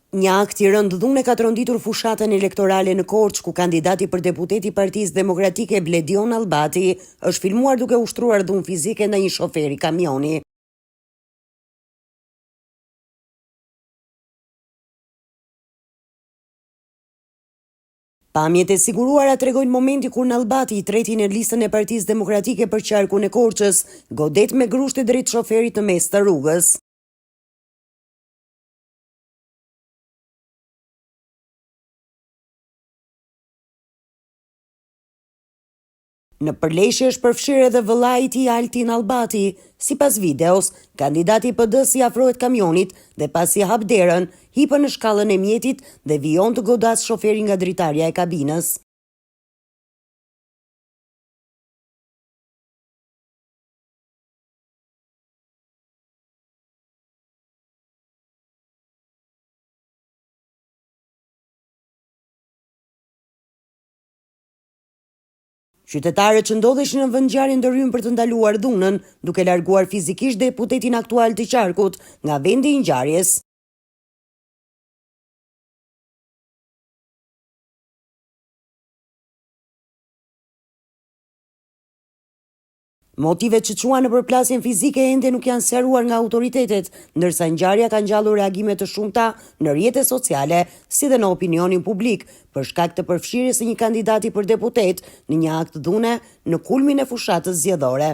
Një akt i rënd dhune ka tronditur fushatën elektorale në Korçë, ku kandidati për deputet i Partisë Demokratike Bledion Allbati është filmuar duke ushtruar dhunë fizike ndaj një shoferi kamioni. Pamjet e siguruara tregojnë momenti kur Allbati, i treti në listën e Partisë Demokratike për qarkun e Korçës, godet me grushte drejt shoferit në mes të rrugës. Në përleshje është përfshirë edhe vëllai i tij Altin Allbati. Sipas videos, kandidati i PD-s i afrohet kamionit dhe pasi hap derën, hipën në shkallën e mjetit dhe vijon të godas shoferin nga dritarja e kabinës. Qytetarët që ndodheshin në vendngjarje ndërhyjnë për të ndaluar dhunën, duke larguar fizikisht deputetin aktual të qarkut nga vendi i ngjarjes. Motivet që quan në përplasjen fizike ende nuk janë sqaruar nga autoritetet, ndërsa ngjarja ka ngjallur reagime të shumta në rrjetet sociale, si dhe në opinionin publik, për shkak të përfshirjes së një kandidati për deputet në një akt dhune në kulmin e fushatës zgjedhore.